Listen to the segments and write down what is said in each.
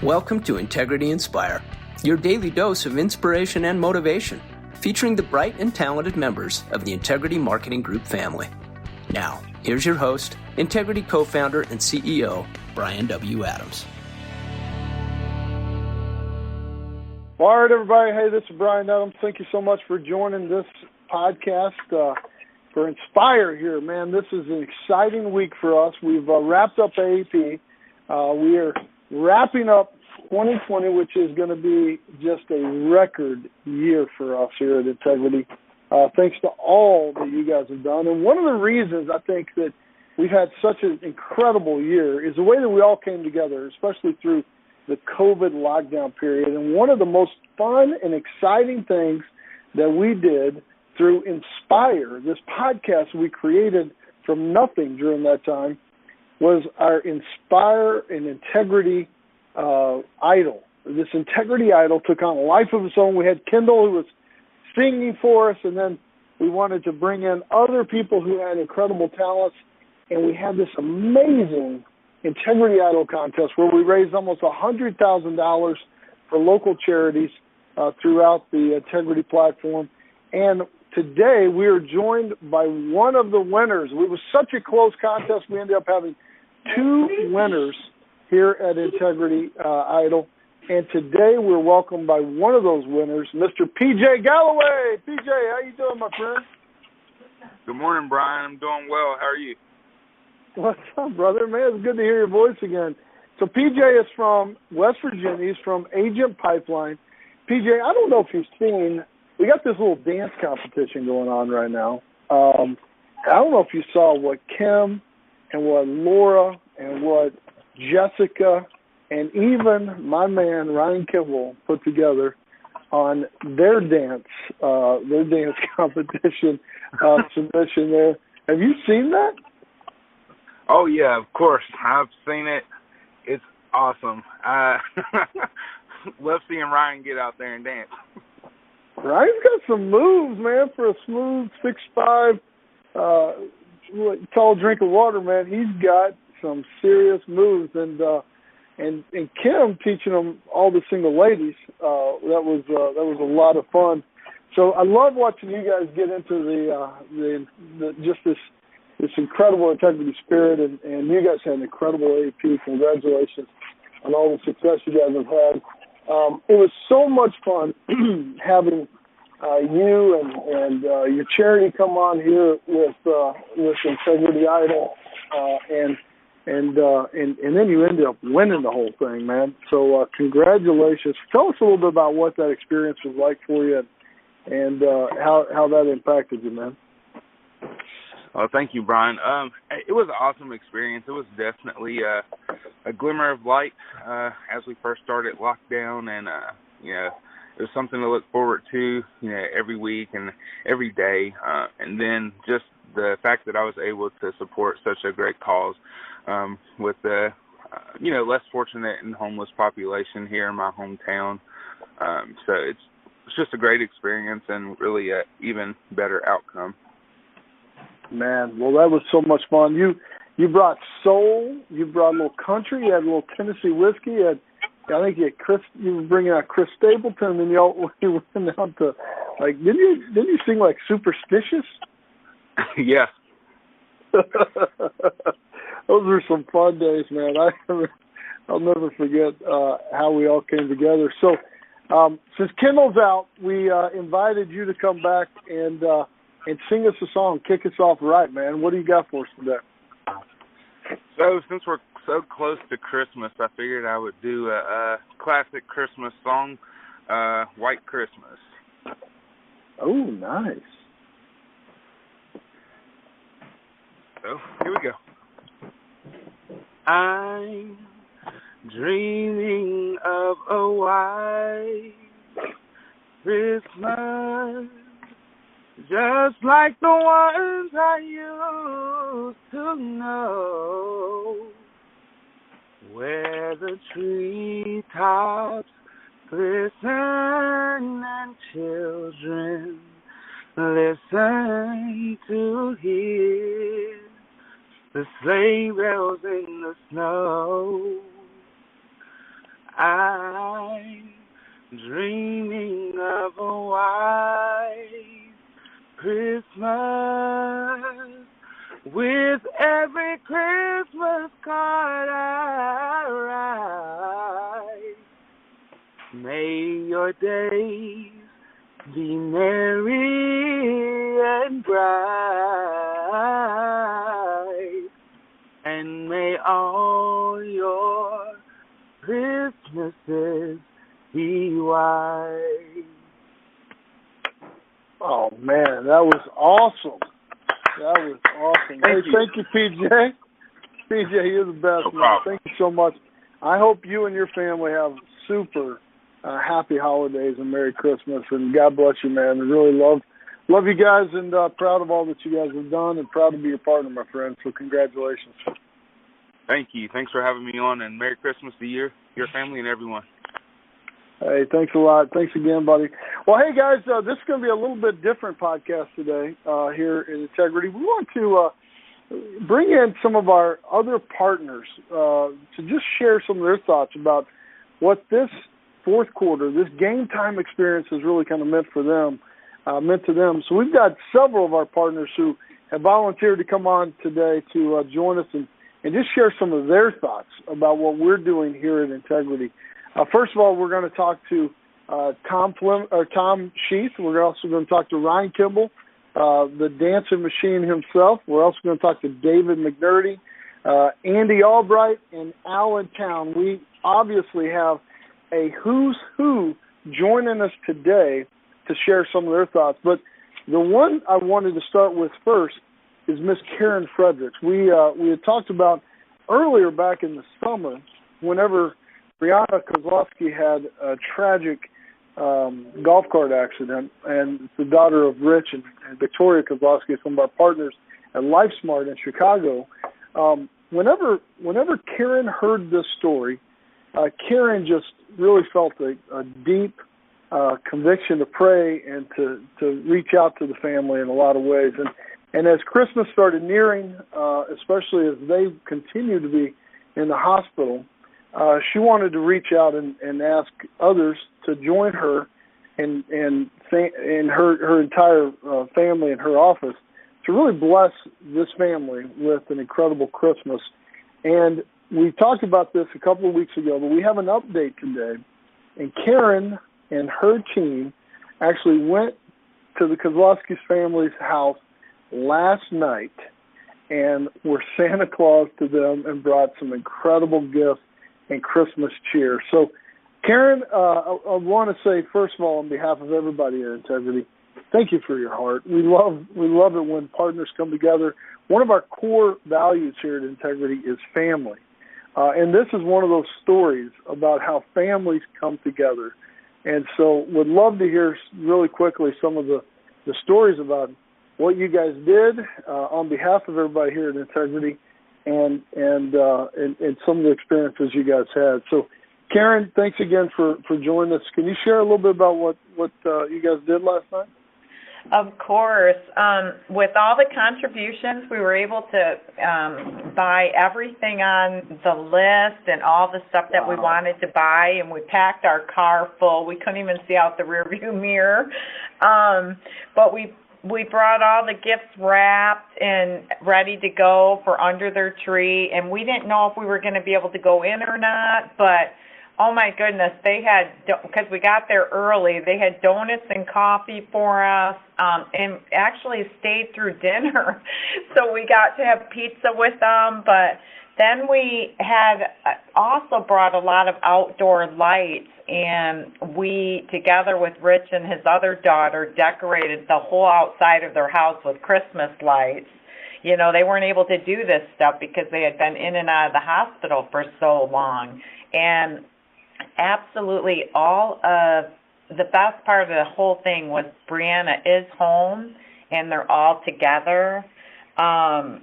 Welcome to Integrity Inspire, your daily dose of inspiration and motivation, featuring the bright and talented members of the Integrity Marketing Group family. Now, here's your host, Integrity co-founder and CEO, Bryan W. Adams. All right, everybody. Hey, this is Bryan Adams. Thank you so much for joining this podcast for Inspire here, man. This is an exciting week for us. We've wrapped up AAP. We are wrapping up 2020, which is going to be just a record year for us here at Integrity. Thanks to all that you guys have done. And one of the reasons I think that we've had such an incredible year is the way that we all came together, especially through the COVID lockdown period. And one of the most fun and exciting things that we did through Inspire, this podcast we created from nothing during that time, was our Inspire and Integrity Idol. This Integrity Idol took on a life of its own. We had Kimble, who was singing for us, and then we wanted to bring in other people who had incredible talents, and we had this amazing Integrity Idol contest where we raised almost $100,000 for local charities throughout the Integrity platform. And today we are joined by one of the winners. It was such a close contest, we ended up having two winners here at Integrity Idol. And today we're welcomed by one of those winners, Mr. PJ Galloway. PJ, how you doing, my friend? Good morning, Bryan. I'm doing well. How are you? What's up, brother? Man, it's good to hear your voice again. So PJ is from West Virginia. He's from Agent Pipeline. PJ, I don't know if you've seen, we got this little dance competition going on right now. I don't know if you saw what Kim and what Laura and what Jessica and even my man Ryan Kimble put together on their dance competition submission there. Have you seen that? Oh, yeah, of course. I've seen it. It's awesome. Love seeing Ryan get out there and dance. Ryan's got some moves, man, for a smooth 6'5", tall drink of water, man. He's got some serious moves, and Kim teaching them all the single ladies. That was a lot of fun. So I love watching you guys get into the just this incredible integrity spirit, and you guys had an incredible AP. Congratulations on all the success you guys have had. It was so much fun having you and your charity come on here with Integrity Idol, and then you ended up winning the whole thing, man. So congratulations. Tell us a little bit about what that experience was like for you, and how that impacted you, man. Well, thank you, Bryan. It was an awesome experience. It was definitely a glimmer of light as we first started lockdown, and it was something to look forward to, every week and every day. And then just the fact that I was able to support such a great cause with the less fortunate and homeless population here in my hometown. So it's just a great experience and really an even better outcome. Man, well, that was so much fun. You brought soul, you brought a little country, you had a little Tennessee whiskey, I think you were bringing out Chris Stapleton, and you went out to, like, didn't you sing like Superstitious? Yeah. Those were some fun days, man. I'll never forget how we all came together. So since Kimble's out, we invited you to come back and sing us a song, kick us off right, man. What do you got for us today? So since we're so close to Christmas, I figured I would do a classic Christmas song, White Christmas. Oh, nice. So here we go. I'm dreaming of a white Christmas, just like the ones I used to know, where the treetops glisten and children listen to hear the sleigh bells in the snow. I'm dreaming of a white Christmas. With every Christmas card I write, may your days be merry and bright, and may all your Christmases be white. Oh, man, that was awesome. That was awesome. Thank you, PJ. PJ, you're the best, No man. problem. Thank you so much. I hope you and your family have super happy holidays and Merry Christmas, and God bless you, man. I really love you guys, and proud of all that you guys have done, and proud to be your partner, my friend. So congratulations. Thank you. Thanks for having me on, and Merry Christmas to you, your family, and everyone. Hey, thanks a lot. Thanks again, buddy. Well, hey, guys, this is going to be a little bit different podcast today here in Integrity. We want to bring in some of our other partners to just share some of their thoughts about what this fourth quarter, this game time experience has really kind of meant to them. So we've got several of our partners who have volunteered to come on today to join us and just share some of their thoughts about what we're doing here at Integrity. First of all, we're going to talk to Tom Schueth. We're also going to talk to Ryan Kimble, the dancing machine himself. We're also going to talk to David McNerney, Andy Albright, and Alan Town. We obviously have a who's who joining us today to share some of their thoughts. But the one I wanted to start with first is Miss Karen Fredericks. We had talked about earlier back in the summer whenever Brianna Kozlowski had a tragic golf cart accident, and the daughter of Rich and Victoria Kozlowski, some of our partners at LifeSmart in Chicago. Whenever Karen heard this story, Karen just really felt a deep conviction to pray and to reach out to the family in a lot of ways. And as Christmas started nearing, especially as they continued to be in the hospital, she wanted to reach out and ask others to join her and her entire family in her office to really bless this family with an incredible Christmas. And we talked about this a couple of weeks ago, but we have an update today. And Karen and her team actually went to the Kozlowski's family's house last night and were Santa Claus to them and brought some incredible gifts and Christmas cheer. So, Karen, I want to say, first of all, on behalf of everybody at Integrity, thank you for your heart. We love it when partners come together. One of our core values here at Integrity is family. And this is one of those stories about how families come together. And so would love to hear really quickly some of the stories about what you guys did on behalf of everybody here at Integrity and some of the experiences you guys had. So, Karen, thanks again for joining us. Can you share a little bit about what you guys did last night? Of course. With all the contributions, we were able to buy everything on the list and all the stuff that we wanted to buy, and we packed our car full. We couldn't even see out the rearview mirror. But we brought all the gifts wrapped and ready to go for under their tree, and we didn't know if we were going to be able to go in or not, but oh my goodness, they had, because we got there early, they had donuts and coffee for us, and actually stayed through dinner. So we got to have pizza with them, but then we had also brought a lot of outdoor lights, and we, together with Rich and his other daughter, decorated the whole outside of their house with Christmas lights. You know, they weren't able to do this stuff because they had been in and out of the hospital for so long. And absolutely all of the best part of the whole thing was Brianna is home and they're all together. And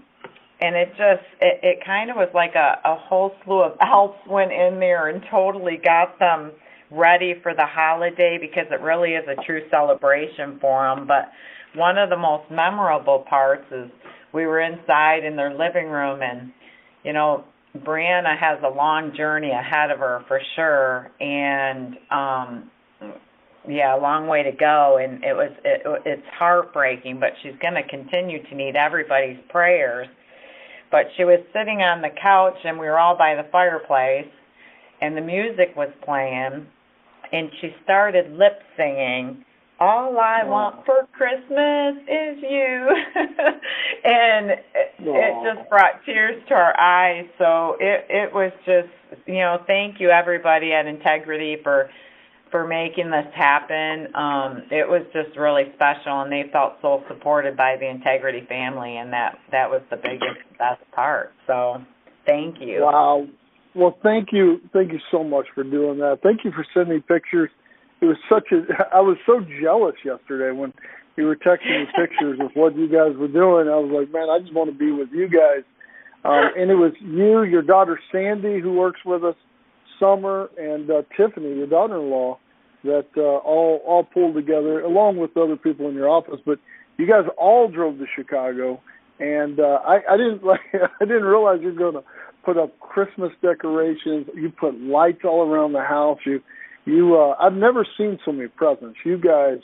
it kind of was like a whole slew of elves went in there and totally got them ready for the holiday, because it really is a true celebration for them. But one of the most memorable parts is we were inside in their living room, and, you know, Brianna has a long journey ahead of her for sure, and a long way to go, and it's heartbreaking, but she's going to continue to need everybody's prayers. But she was sitting on the couch, and we were all by the fireplace, and the music was playing, and she started lip singing, "All I want for Christmas is you." And it just brought tears to our eyes. So it was just, thank you everybody at Integrity for making this happen. It was just really special, and they felt so supported by the Integrity family, and that was the best part. So thank you. Wow. Well, thank you so much for doing that. Thank you for sending me pictures. It was I was so jealous yesterday when you were texting me pictures of what you guys were doing. I was like, man, I just want to be with you guys. And it was you, your daughter Sandy, who works with us, Summer, and Tiffany, your daughter-in-law, that all pulled together, along with other people in your office. But you guys all drove to Chicago, and I didn't realize you were going to put up Christmas decorations. You put lights all around the house. I've never seen so many presents. You guys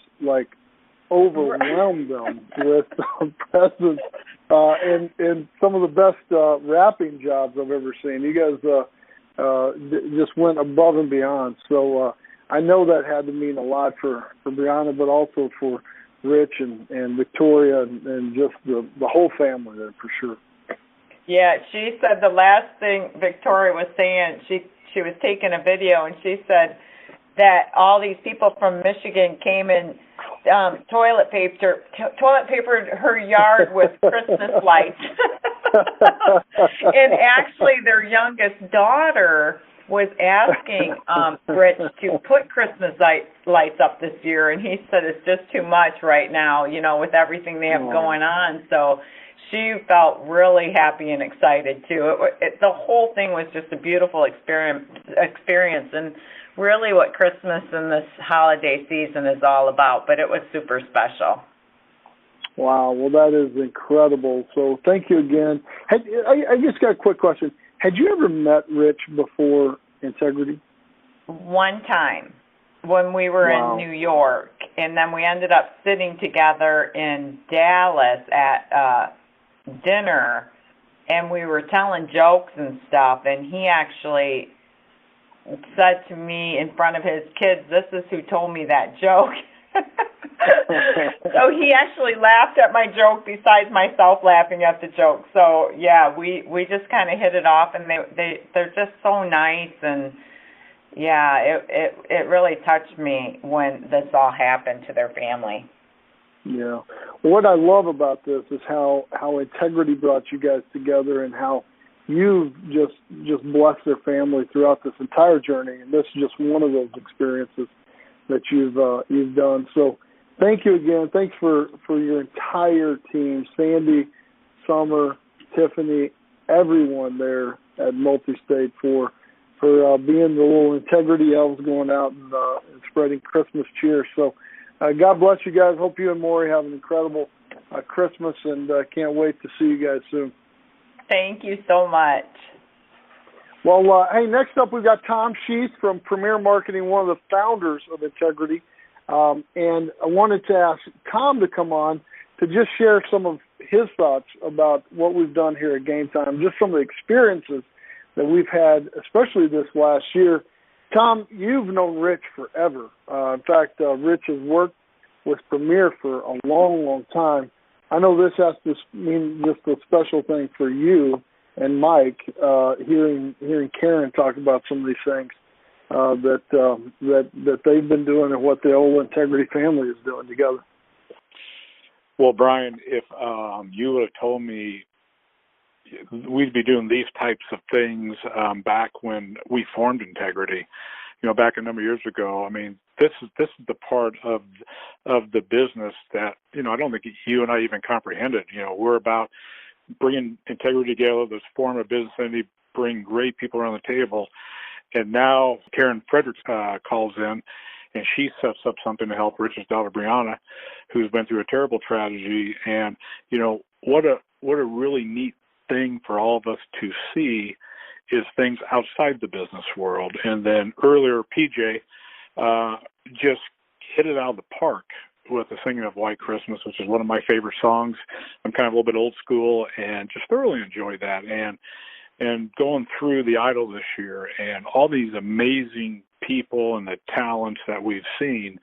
overwhelmed them with presents, and some of the best wrapping jobs I've ever seen. You guys just went above and beyond. So I know that had to mean a lot for Brianna, but also for Rich and Victoria and just the whole family there for sure. Yeah, she said the last thing Victoria was saying, she was taking a video, and she said that all these people from Michigan came and toilet papered her yard with Christmas lights. And actually their youngest daughter was asking Rich to put Christmas lights up this year, and he said it's just too much right now, with everything they have going on. So she felt really happy and excited too. The whole thing was just a beautiful experience, and really what Christmas and this holiday season is all about. But it was super special. Wow, well, that is incredible. So thank you again. I just got a quick question. Had you ever met Rich before Integrity? One time when we were in New York, and then we ended up sitting together in Dallas at dinner, and we were telling jokes and stuff, and he actually said to me in front of his kids, "This is who told me that joke." So he actually laughed at my joke besides myself laughing at the joke. So yeah, we just kind of hit it off, and they're just so nice, and yeah, it really touched me when this all happened to their family. Yeah. What I love about this is how Integrity brought you guys together, and how you've just blessed their family throughout this entire journey, and this is just one of those experiences that you've done. So thank you again. Thanks for your entire team, Sandy, Summer, Tiffany, everyone there at Multistate for being the little Integrity elves going out and spreading Christmas cheer. So God bless you guys. Hope you and Maury have an incredible Christmas, and can't wait to see you guys soon. Thank you so much. Well, hey, next up we've got Tom Schueth from Premier Marketing, one of the founders of Integrity. And I wanted to ask Tom to come on to just share some of his thoughts about what we've done here at Game Time, just some of the experiences that we've had, especially this last year. Tom, you've known Rich forever. In fact, Rich has worked with Premier for a long, long time. I know this has to mean just a special thing for you and Mike, hearing Karen talk about some of these things that they've been doing and what the whole Integrity family is doing together. Well, Brian, if you would have told me we'd be doing these types of things back when we formed Integrity, back a number of years ago, I mean, this is the part of the business that, I don't think you and I even comprehended. We're about bringing Integrity together, this form of business entity, bring great people around the table. And now Karen Fredericks calls in, and she sets up something to help Rich's daughter, Brianna, who's been through a terrible tragedy. And, what a really neat thing for all of us to see is things outside the business world. And then earlier, PJ just hit it out of the park with the singing of White Christmas, which is one of my favorite songs. I'm kind of a little bit old school and just thoroughly enjoyed that. And going through the Idol this year and all these amazing people and the talents that we've seen,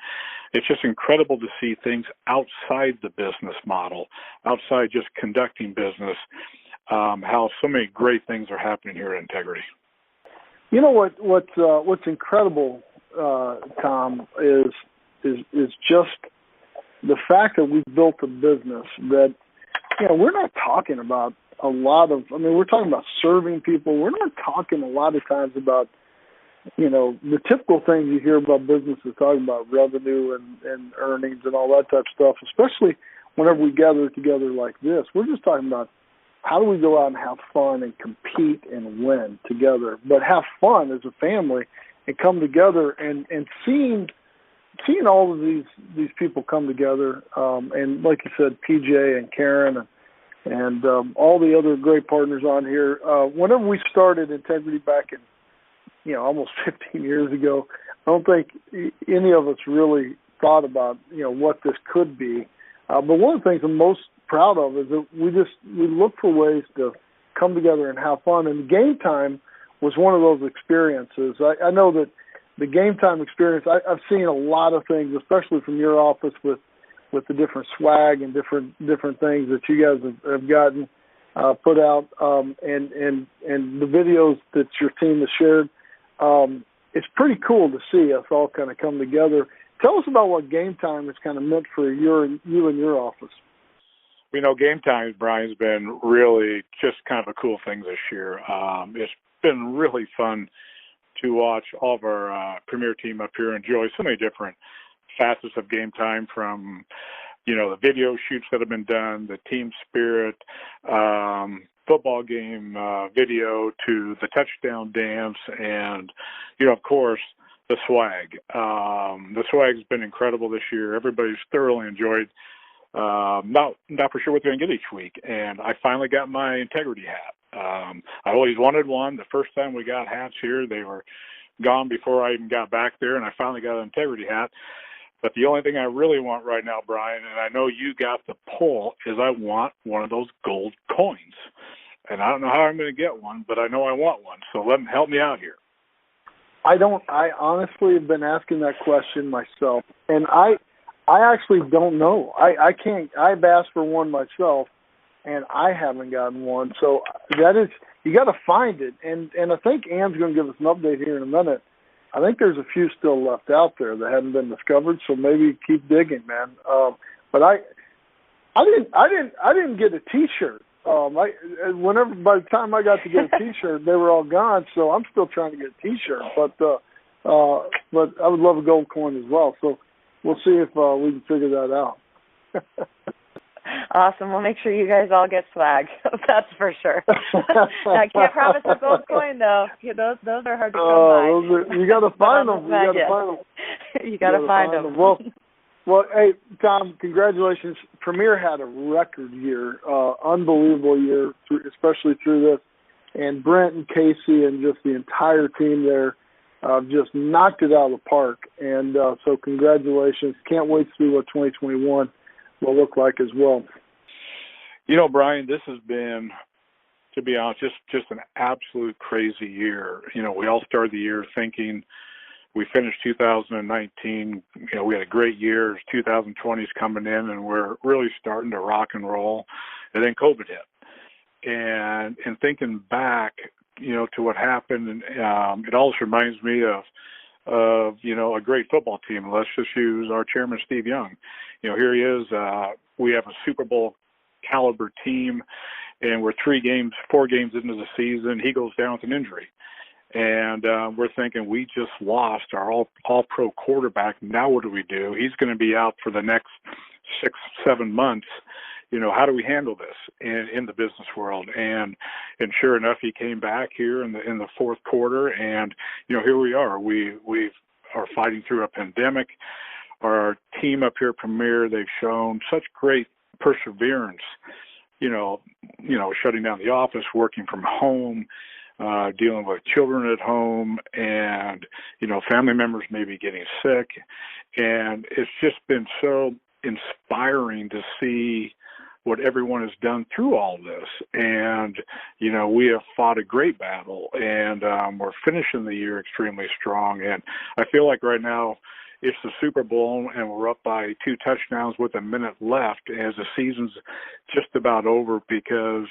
it's just incredible to see things outside the business model, outside just conducting business, how so many great things are happening here at Integrity. You know what's incredible, Tom, is just the fact that we've built a business that, we're not talking about a lot of, we're talking about serving people. We're not talking a lot of times about, the typical things you hear about businesses talking about revenue and earnings and all that type of stuff, especially whenever we gather together like this. We're just talking about how do we go out and have fun and compete and win together, but have fun as a family and come together and seeing all of these people come together, and like you said, PJ and Karen and all the other great partners on here. Whenever we started Integrity back in, almost 15 years ago, I don't think any of us really thought about, what this could be. But one of the things I'm most proud of is that we look for ways to come together and have fun. And game time was one of those experiences. I know that the game time experience, I've seen a lot of things, especially from your office with the different swag and different things that you guys have gotten put out, and the videos that your team has shared. It's pretty cool to see us all kind of come together. Tell us about what game time has kind of meant for you and your office. Game time, Brian, has been really just kind of a cool thing this year. It's been really fun to watch all of our premier team up here enjoy so many different facets of game time, from the video shoots that have been done, the team spirit, football game video, to the touchdown dance, and of course the swag. The swag's been incredible this year. Everybody's thoroughly enjoyed. Not for sure what they're going to get each week, and I finally got my Integrity hat. I always wanted one. The first time we got hats here, they were gone before I even got back there, and I finally got an Integrity hat. But the only thing I really want right now, Brian, and I know you got the pull, is I want one of those gold coins. And I don't know how I'm going to get one, but I know I want one. So help me out here. I honestly have been asking that question myself, and I actually don't know. I can't. I've asked for one myself, and I haven't gotten one. So you got to find it. And I think Ann's going to give us an update here in a minute. I think there's a few still left out there that haven't been discovered. So maybe keep digging, man. But I didn't get a T-shirt. By the time I got to get a T-shirt, they were all gone. So I'm still trying to get a T-shirt. But I would love a gold coin as well. So we'll see if we can figure that out. Awesome. We'll make sure you guys all get swag. That's for sure. I can't promise a gold coin, though. Those are hard to come by. You got to find them. You got to find them. Well, hey, Tom, congratulations. Premier had a record year, unbelievable year, especially through this. And Brent and Casey and just the entire team there just knocked it out of the park. And so congratulations. Can't wait to see what 2021 will look like as well. Brian, this has been, to be honest, just an absolute crazy year. We all started the year thinking we finished 2019. We had a great year. 2020 is coming in, and we're really starting to rock and roll. And then COVID hit. And thinking back, to what happened, and it also reminds me of a great football team. Let's just use our chairman, Steve Young. Here he is. We have a Super Bowl caliber team, and we're 4 games into the season. He goes down with an injury. And we're thinking we just lost our all-pro quarterback. Now what do we do? He's going to be out for the next 6-7 months. How do we handle this in the business world? And sure enough, he came back here in the fourth quarter, and here we are. We are fighting through a pandemic. Our team up here, Premier, they've shown such great perseverance. Shutting down the office, working from home, dealing with children at home and, family members maybe getting sick. And it's just been so inspiring to see what everyone has done through all this. And, we have fought a great battle, and we're finishing the year extremely strong. And I feel like right now it's the Super Bowl, and we're up by 2 touchdowns with a minute left as the season's just about over because,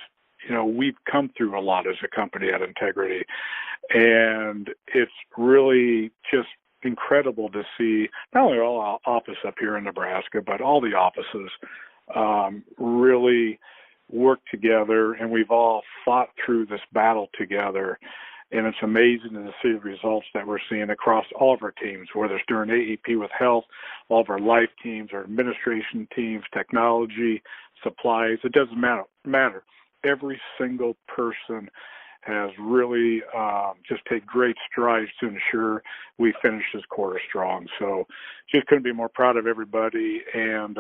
we've come through a lot as a company at Integrity. And it's really just incredible to see not only our office up here in Nebraska, but all the offices really work together, and we've all fought through this battle together. And it's amazing to see the results that we're seeing across all of our teams, whether it's during AEP with health, all of our life teams, our administration teams, technology, supplies. It doesn't matter. Every single person has really just taken great strides to ensure we finish this quarter strong. So just couldn't be more proud of everybody, and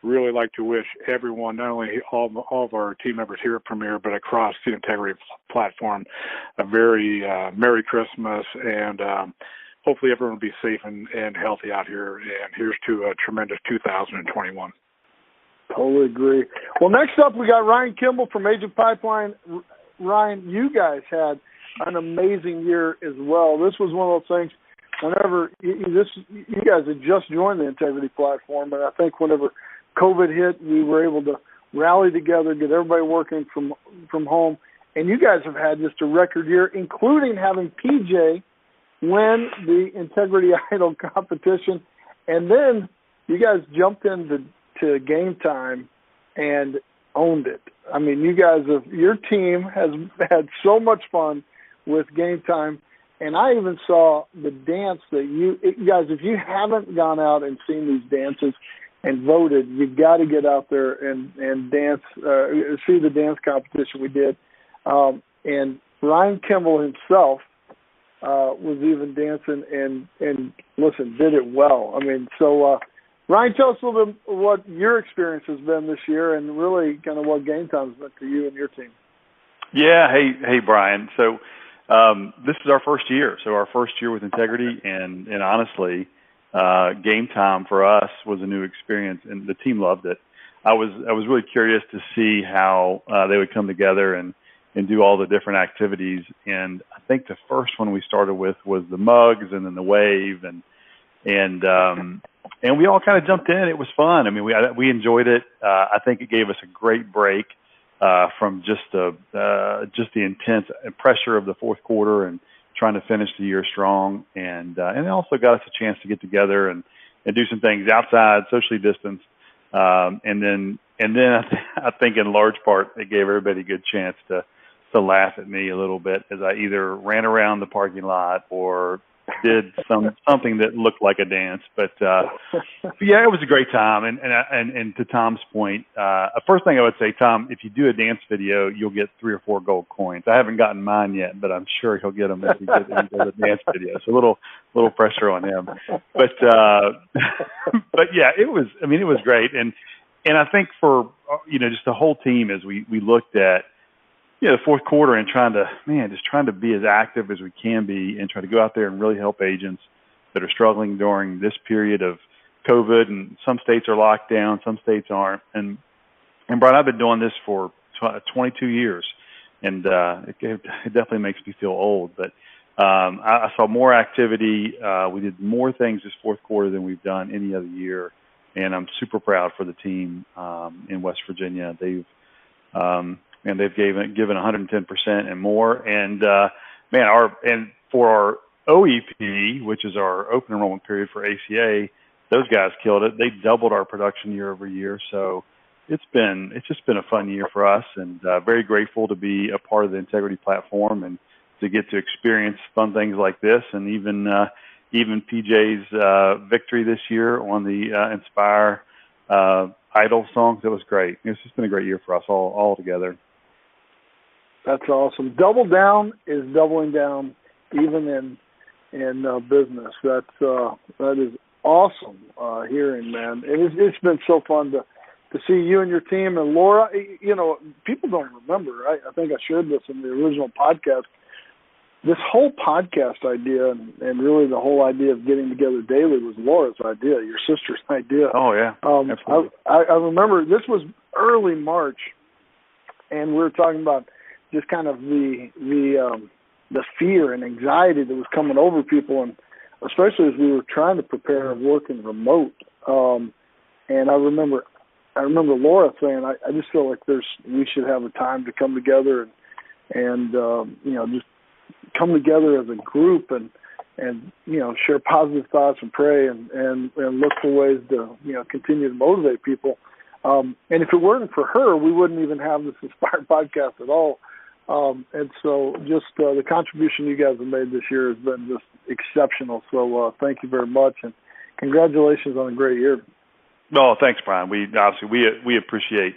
really like to wish everyone, not only all of our team members here at Premier, but across the Integrity platform, a very Merry Christmas, and hopefully everyone will be safe and healthy out here, and here's to a tremendous 2021. Totally agree. Well, next up, we got Ryan Kimble from Agent Pipeline. Ryan, you guys had an amazing year as well. This was one of those things, whenever you guys had just joined the Integrity platform, and I think whenever COVID hit, we were able to rally together, get everybody working from home, and you guys have had just a record year, including having PJ win the Integrity Idol competition, and then you guys jumped into Game Time and owned it. I mean, your team has had so much fun with Game Time, and I even saw the dance that you guys, if you haven't gone out and seen these dances and voted, you've got to get out there and dance, see the dance competition we did. And Ryan Kimble himself was even dancing and listen, did it well. I mean, so Ryan, tell us a little bit what your experience has been this year and really kind of what Game Time's meant to you and your team. Yeah. Hey, Brian. So this is our first year. So our first year with Integrity, and honestly, Game Time for us was a new experience, and the team loved it. I was really curious to see how they would come together and do all the different activities. And I think the first one we started with was the mugs, and then the wave, and we all kind of jumped in. It was fun. I mean, we enjoyed it. I think it gave us a great break from just the intense pressure of the fourth quarter and trying to finish the year strong, and it also got us a chance to get together and do some things outside, socially distanced, and then I think in large part it gave everybody a good chance to laugh at me a little bit as I either ran around the parking lot or did something that looked like a dance, but yeah, it was a great time. And to Tom's point, first thing I would say, Tom, if you do a dance video, you'll get 3 or 4 gold coins. I haven't gotten mine yet, but I'm sure he'll get them if he does a dance video. So a little pressure on him, but yeah, it was great. And I think for just the whole team, as we looked at the fourth quarter and trying to be as active as we can be and try to go out there and really help agents that are struggling during this period of COVID. And some states are locked down, some states aren't. And Brian, I've been doing this for 22 years, and it definitely makes me feel old. But I saw more activity. We did more things this fourth quarter than we've done any other year, and I'm super proud for the team in West Virginia. They've given 110% and more. And for our OEP, which is our open enrollment period for ACA, those guys killed it. They doubled our production year over year. So it's just been a fun year for us, and very grateful to be a part of the Integrity platform and to get to experience fun things like this, and even PJ's victory this year on the Inspire Idol songs. It was great. It's just been a great year for us all together. That's awesome. Double down is doubling down, even in business. That is awesome hearing, man. It's been so fun to see you and your team. And Laura, people don't remember. I think I shared this in the original podcast. this whole podcast idea and really the whole idea of getting together daily was Laura's idea, your sister's idea. Oh, yeah, absolutely. I remember this was early March, and we were talking about just kind of the fear and anxiety that was coming over people, and especially as we were trying to prepare working remote. And I remember Laura saying, I just feel like we should have a time to come together and just come together as a group and share positive thoughts and pray and look for ways to continue to motivate people. And if it weren't for her, we wouldn't even have this Inspire podcast at all. And so just the contribution you guys have made this year has been just exceptional. So thank you very much, and congratulations on a great year. No, thanks, Brian. We appreciate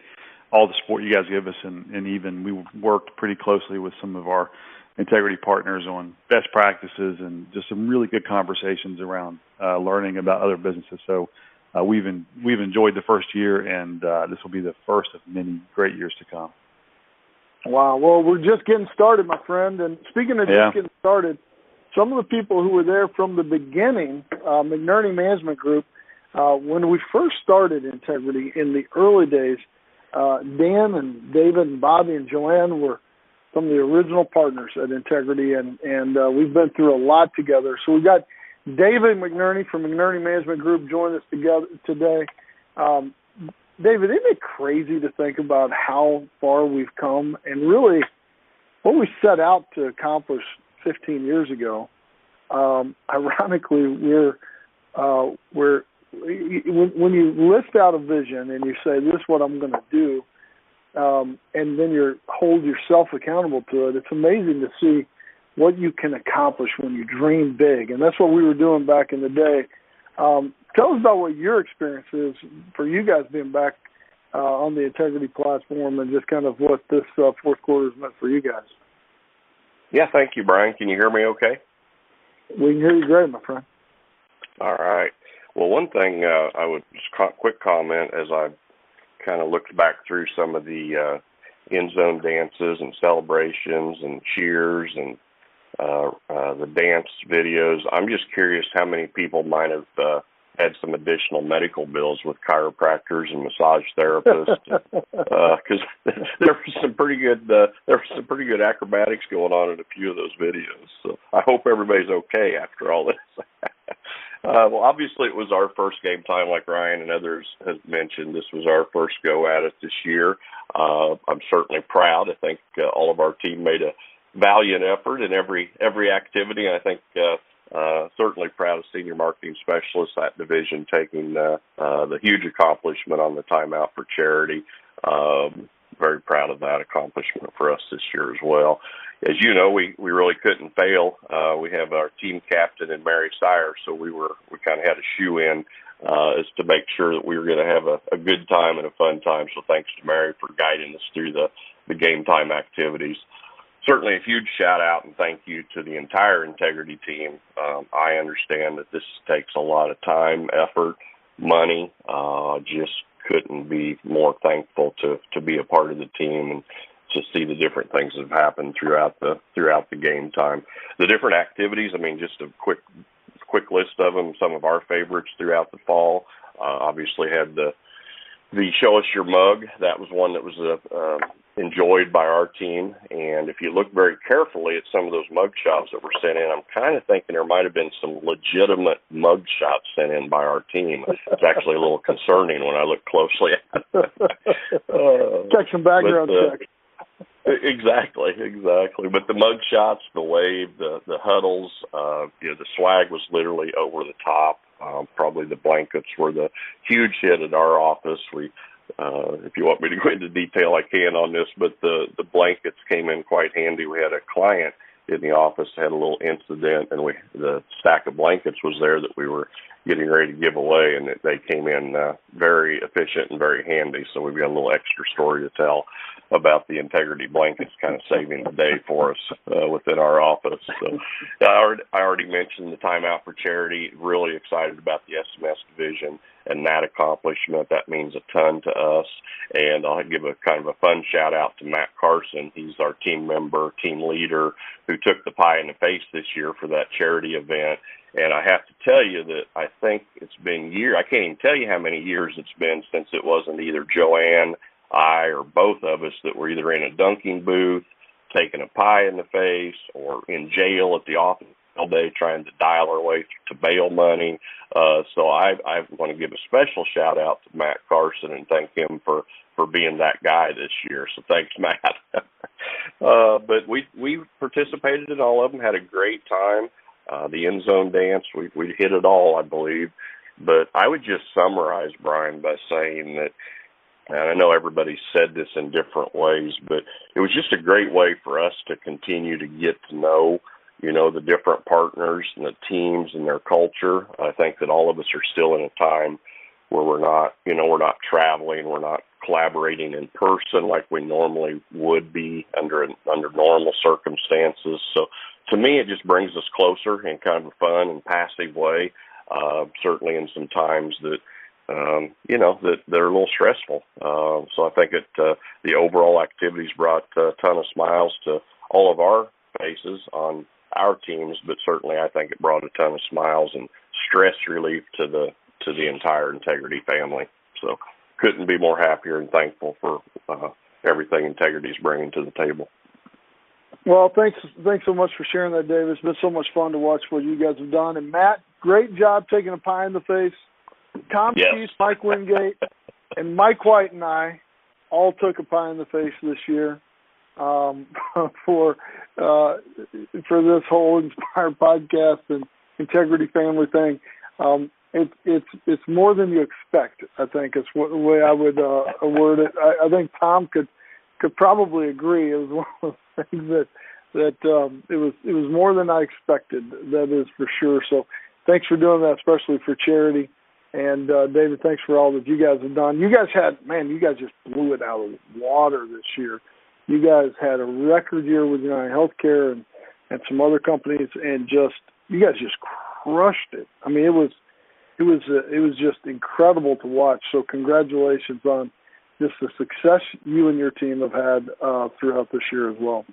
all the support you guys give us, and even we worked pretty closely with some of our Integrity partners on best practices and just some really good conversations around learning about other businesses. So we've enjoyed the first year, and this will be the first of many great years to come. Wow. Well, we're just getting started, my friend. And speaking of just getting started, some of the people who were there from the beginning, McNerney Management Group, when we first started Integrity in the early days, Dan and David and Bobby and Joanne were some of the original partners at Integrity, and we've been through a lot together. So we've got David McNerney from McNerney Management Group join us together today. David, isn't it crazy to think about how far we've come and really what we set out to accomplish 15 years ago? Ironically, when you list out a vision and you say, this is what I'm going to do, and then you hold yourself accountable to it, it's amazing to see what you can accomplish when you dream big. And that's what we were doing back in the day. Tell us about what your experience is for you guys being back on the Integrity platform and just kind of what this fourth quarter has meant for you guys. Yeah, thank you, Brian. Can you hear me okay? We can hear you great, my friend. All right. Well, one thing I would just quick comment as I kind of looked back through some of the end zone dances and celebrations and cheers and the dance videos. I'm just curious how many people might have had some additional medical bills with chiropractors and massage therapists, because there was some pretty good acrobatics going on in a few of those videos. So I hope everybody's okay after all this. Well, obviously it was our first game time, like Ryan and others have mentioned. This was our first go at it this year. I'm certainly proud. I think all of our team made a valiant effort in every activity. I think certainly proud of senior marketing specialists, that division, taking the huge accomplishment on the timeout for charity. Very proud of that accomplishment for us this year as well. As you know, we really couldn't fail. We have our team captain in Mary Sire, so we kind of had a shoe in as to make sure that we were going to have a good time and a fun time. So thanks to Mary for guiding us through the game time activities. Certainly a huge shout out and thank you to the entire Integrity team. I understand that this takes a lot of time, effort, money. Just couldn't be more thankful to be a part of the team and to see the different things that have happened throughout the game time. The different activities, I mean, just a quick list of them. Some of our favorites throughout the fall. Obviously had the Show Us Your Mug. That was one that was enjoyed by our team. And if you look very carefully at some of those mug shots that were sent in, I'm kind of thinking there might have been some legitimate mug shots sent in by our team. It's actually a little concerning when I look closely at it. Check some background check. Exactly. But the mug shots, the wave, the huddles, the swag was literally over the top. Probably the blankets were the huge hit at our office. If you want me to go into detail, I can on this, but the blankets came in quite handy. We had a client in the office had a little incident, and the stack of blankets was there that we were getting ready to give away, and they came in very efficient and very handy. So we've got a little extra story to tell about the Integrity blankets kind of saving the day for us within our office. So I already mentioned the timeout for charity. Really excited about the SMS division and that accomplishment. That means a ton to us. And I'll give a kind of a fun shout out to Matt Carson. He's our team member, team leader, who took the pie in the face this year for that charity event. And I have to tell you that I think it's been years. I can't even tell you how many years it's been since it wasn't either Joanne, I, or both of us that were either in a dunking booth, taking a pie in the face, or in jail at the office all day trying to dial our way to bail money. So I want to give a special shout out to Matt Carson and thank him for being that guy this year. So thanks, Matt. But we participated in all of them, had a great time. The end zone dance, we hit it all, I believe. But I would just summarize, Brian, by saying that, and I know everybody said this in different ways, but it was just a great way for us to continue to get to know, the different partners and the teams and their culture. I think that all of us are still in a time where we're not traveling, we're not collaborating in person like we normally would be under normal circumstances. So to me, it just brings us closer in kind of a fun and passive way, certainly in some times that, that they're a little stressful. So I think the overall activities brought a ton of smiles to all of our faces on our teams, but certainly I think it brought a ton of smiles and stress relief to the entire Integrity family. So couldn't be more happier and thankful for everything Integrity is bringing to the table. Well, thanks so much for sharing that, Dave. It's been so much fun to watch what you guys have done. And Matt, great job taking a pie in the face. Tom Schueth, Mike Wingate, and Mike White and I all took a pie in the face this year for this whole Inspire podcast and Integrity family thing. It's more than you expect, I think, is the way I would word it. I think Tom could probably agree. It was one of the things that it was more than I expected. That is for sure. So thanks for doing that, especially for charity. And David, thanks for all that you guys have done. You guys just blew it out of the water this year. You guys had a record year with United Healthcare and some other companies, and you guys just crushed it. I mean, it was just incredible to watch. So congratulations on just the success you and your team have had throughout this year as well.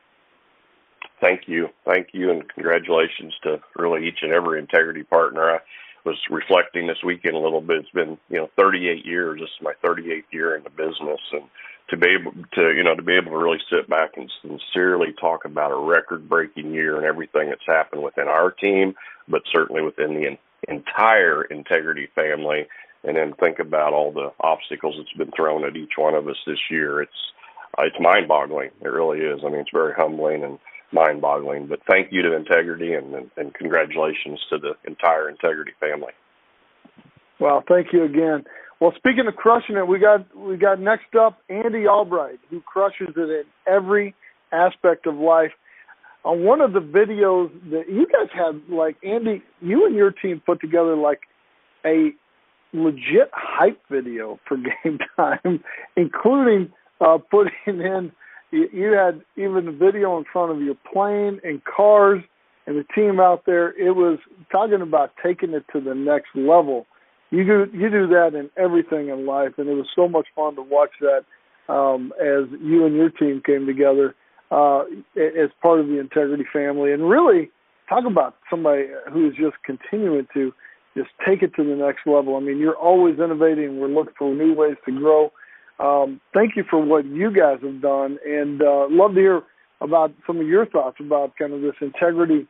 Thank you, and congratulations to really each and every Integrity partner. I was reflecting this weekend a little bit. It's been 38 years. This is my 38th year in the business, and to be able to really sit back and sincerely talk about a record-breaking year and everything that's happened within our team, but certainly within the entire Integrity family, and then think about all the obstacles that's been thrown at each one of us this year. It's mind-boggling. It really is. I mean, it's very humbling and mind-boggling. But thank you to Integrity and congratulations to the entire Integrity family. Well, thank you again. Well, speaking of crushing it, we got next up Andy Albright, who crushes it in every aspect of life. On one of the videos that you guys had, like, Andy, you and your team put together like a legit hype video for Game Time, including putting in, you had even the video in front of your plane and cars and the team out there. It was talking about taking it to the next level. You do that in everything in life, and it was so much fun to watch that as you and your team came together as part of the Integrity family. And really talk about somebody who is just continuing to just take it to the next level. I mean, you're always innovating. We're looking for new ways to grow. Thank you for what you guys have done, and love to hear about some of your thoughts about kind of this integrity,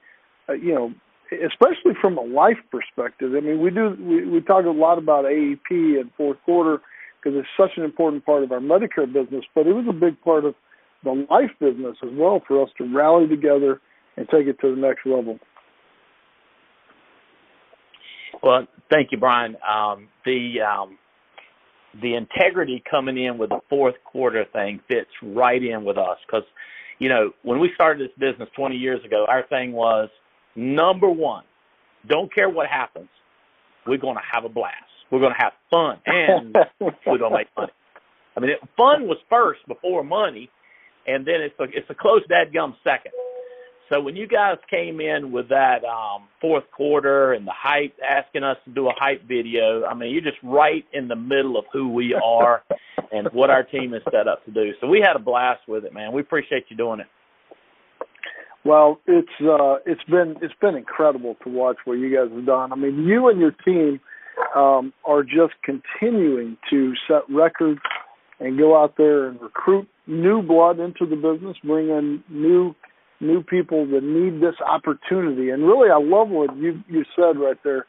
especially from a life perspective. I mean, we talk a lot about AEP and fourth quarter because it's such an important part of our Medicare business, but it was a big part of the life business as well for us to rally together and take it to the next level. Well, thank you, Brian. The integrity coming in with the fourth quarter thing fits right in with us because, when we started this business 20 years ago, our thing was, number one, don't care what happens. we're going to have a blast. We're going to have fun, and we're going to make money. I mean, fun was first before money, and then it's a close dadgum second. So when you guys came in with that fourth quarter and the hype, asking us to do a hype video, I mean, you're just right in the middle of who we are and what our team is set up to do. So we had a blast with it, man. We appreciate you doing it. Well, it's been incredible to watch what you guys have done. I mean, you and your team are just continuing to set records and go out there and recruit new blood into the business, bring in new people that need this opportunity. And really, I love what you said right there,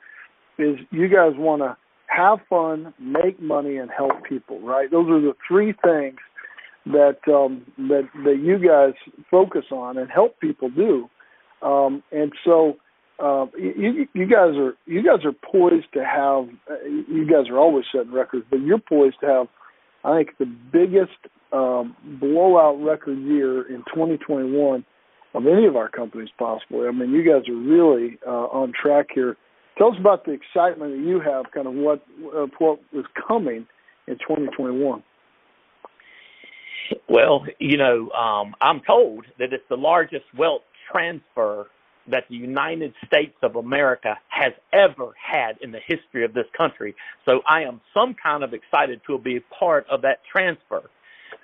is you guys want to have fun, make money, and help people, right? Those are the three things that you guys focus on and help people do. And so you guys are poised to have, you guys are always setting records, but you're poised to have, I think, the biggest blowout record year in 2021 of any of our companies possibly. I mean, you guys are really on track here. Tell us about the excitement that you have, kind of what is coming in 2021. Well, I'm told that it's the largest wealth transfer that the United States of America has ever had in the history of this country. So I am some kind of excited to be a part of that transfer,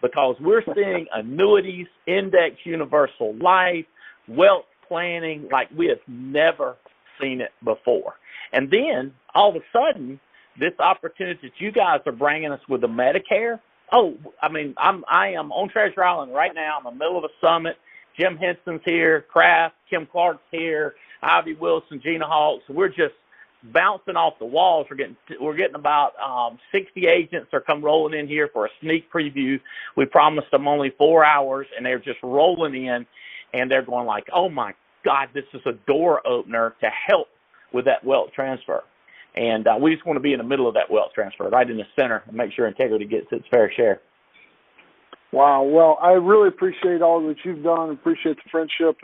because we're seeing annuities, index universal life, wealth planning like we have never seen it before. And then all of a sudden, this opportunity that you guys are bringing us with the Medicare. Oh, I mean, I am on Treasure Island right now. I'm in the middle of a summit. Jim Henson's here, Kraft, Kim Clark's here, Ivy Wilson, Gina Hawks. We're just bouncing off the walls. We're getting about 60 agents are come rolling in here for a sneak preview. We promised them only 4 hours, and they're just rolling in, and they're going like, oh my God, this is a door opener to help with that wealth transfer. And we just want to be in the middle of that wealth transfer, right in the center, and make sure Integrity gets its fair share. Wow. Well, I really appreciate all that you've done. Appreciate the friendship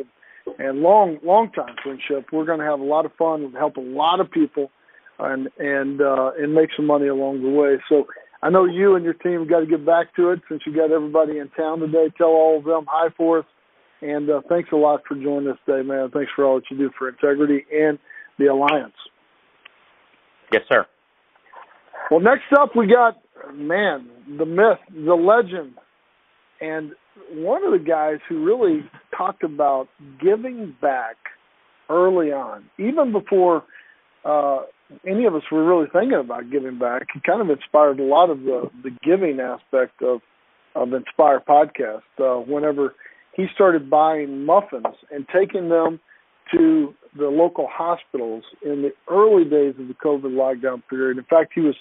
and long time friendship. We're going to have a lot of fun and help a lot of people and make some money along the way. So I know you and your team have got to get back to it since you got everybody in town today. Tell all of them hi for us. And thanks a lot for joining us today, man. Thanks for all that you do for Integrity and the Alliance. Yes, sir. Well, next up we got, man, the myth, the legend, and one of the guys who really talked about giving back early on, even before any of us were really thinking about giving back. He kind of inspired a lot of the giving aspect of Inspire Podcast. Whenever he started buying muffins and taking them to the local hospitals in the early days of the COVID lockdown period. In fact, he was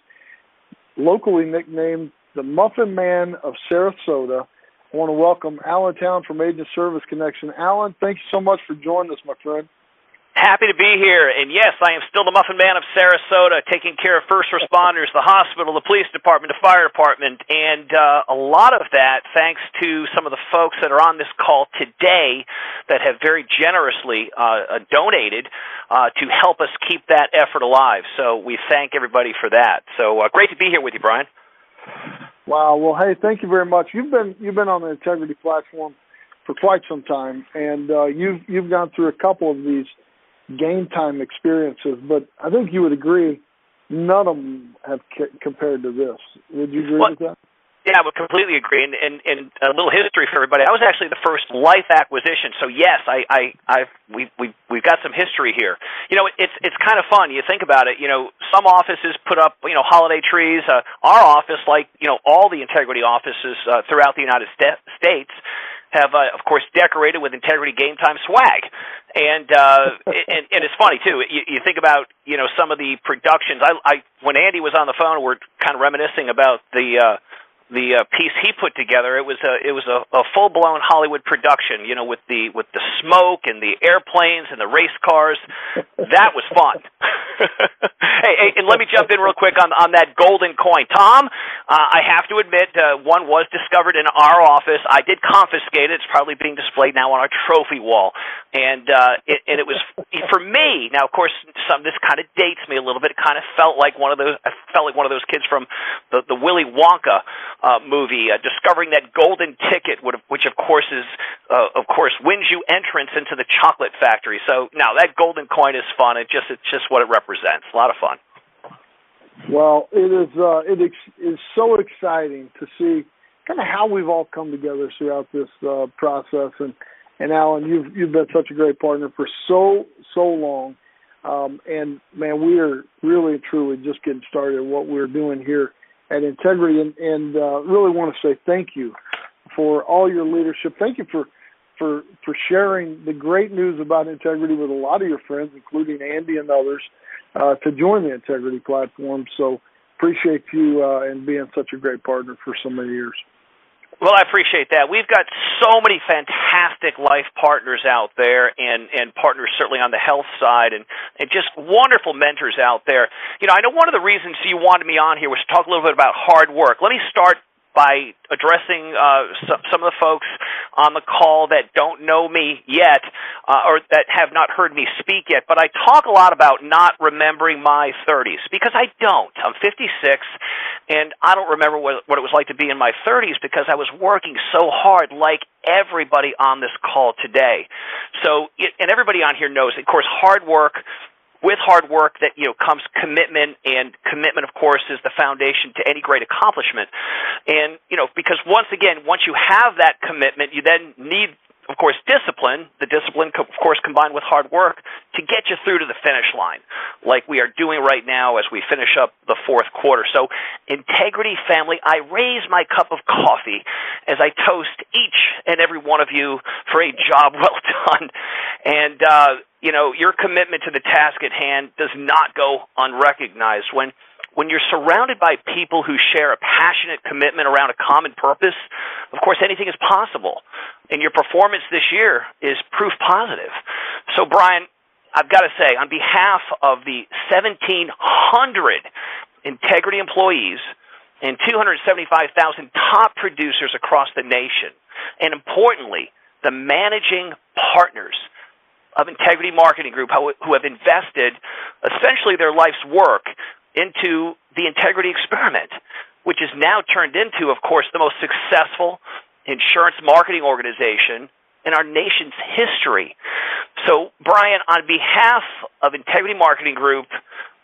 locally nicknamed the Muffin Man of Sarasota. I want to welcome Alan Town from Agent Service Connection. Alan, thank you so much for joining us, my friend. Happy to be here. And yes, I am still the Muffin Man of Sarasota, taking care of first responders, the hospital, the police department, the fire department, and a lot of that thanks to some of the folks that are on this call today that have very generously donated to help us keep that effort alive. So we thank everybody for that. So great to be here with you, Brian. Wow. Well, hey, thank you very much. You've been on the Integrity platform for quite some time, and you've gone through a couple of these game time experiences, but I think you would agree none of them have compared to this. Would you agree with that? Yeah, I would completely agree. And a little history for everybody. I was actually the first life acquisition, so yes, we've got some history here. You know, it's kind of fun. You think about it. You know, some offices put up holiday trees. Our office, like all the Integrity offices throughout the United States, have of course decorated with Integrity Game Time swag. And it's funny too. You think about some of the productions. I when Andy was on the phone, we're kind of reminiscing about the piece he put together. It was a full blown Hollywood production. With the smoke and the airplanes and the race cars. That was fun. Hey, and let me jump in real quick on that golden coin. Tom, I have to admit, one was discovered in our office. I did confiscate it. It's probably being displayed now on our trophy wall. And it was, for me, now, of course, this kind of dates me a little bit. It kind of felt like one of those kids from the Willy Wonka movie, discovering that golden ticket, which, of course, wins you entrance into the chocolate factory. So, now, that golden coin is fun. It's just what it represents. A lot of fun. Well, it is so exciting to see kind of how we've all come together throughout this process. And Alan, you've been such a great partner for so long. And man, we are really and truly just getting started in what we're doing here at Integrity, and really want to say thank you for all your leadership. Thank you for sharing the great news about Integrity with a lot of your friends, including Andy and others, to join the Integrity platform. So appreciate you and being such a great partner for so many years. Well, I appreciate that. We've got so many fantastic life partners out there, and partners certainly on the health side, and just wonderful mentors out there. You know, I know one of the reasons you wanted me on here was to talk a little bit about hard work. Let me start by addressing some of the folks on the call that don't know me yet, or that have not heard me speak yet. But I talk a lot about not remembering my 30s, because I don't. I'm 56, and I don't remember what it was like to be in my 30s, because I was working so hard, like everybody on this call today. So, and everybody on here knows, of course, hard work. With hard work that, comes commitment, and commitment, of course, is the foundation to any great accomplishment. And, because once you have that commitment, you then need, of course, discipline. The discipline, of course, combined with hard work to get you through to the finish line, like we are doing right now as we finish up the fourth quarter. So, Integrity family, I raise my cup of coffee as I toast each and every one of you for a job well done. And, your commitment to the task at hand does not go unrecognized. When you're surrounded by people who share a passionate commitment around a common purpose, of course, anything is possible. And your performance this year is proof positive. So, Brian, I've got to say, on behalf of the 1,700 Integrity employees and 275,000 top producers across the nation, and importantly, the managing partners of Integrity Marketing Group who have invested essentially their life's work into the Integrity experiment, which is now turned into, of course, the most successful insurance marketing organization in our nation's history. So, Brian, on behalf of Integrity Marketing Group,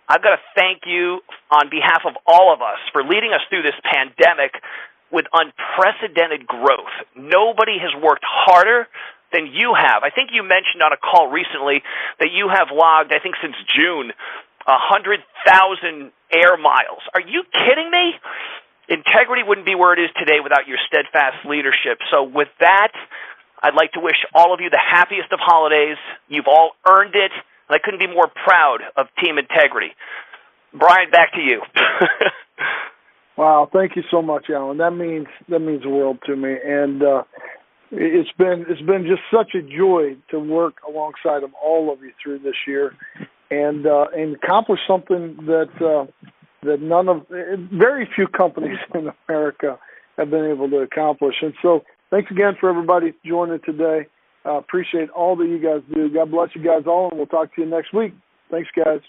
I've got to thank you on behalf of all of us for leading us through this pandemic with unprecedented growth. Nobody has worked harder than you have. I think you mentioned on a call recently that you have logged, I think since June, 100,000 air miles. Are you kidding me? Integrity wouldn't be where it is today without your steadfast leadership. So with that, I'd like to wish all of you the happiest of holidays. You've all earned it, and I couldn't be more proud of Team Integrity. Brian, back to you. Wow, thank you so much, Alan. That means the world to me, and it's been just such a joy to work alongside of all of you through this year, and accomplish something that very few companies in America have been able to accomplish. And so, thanks again for everybody joining today. Appreciate all that you guys do. God bless you guys all, and we'll talk to you next week. Thanks, guys.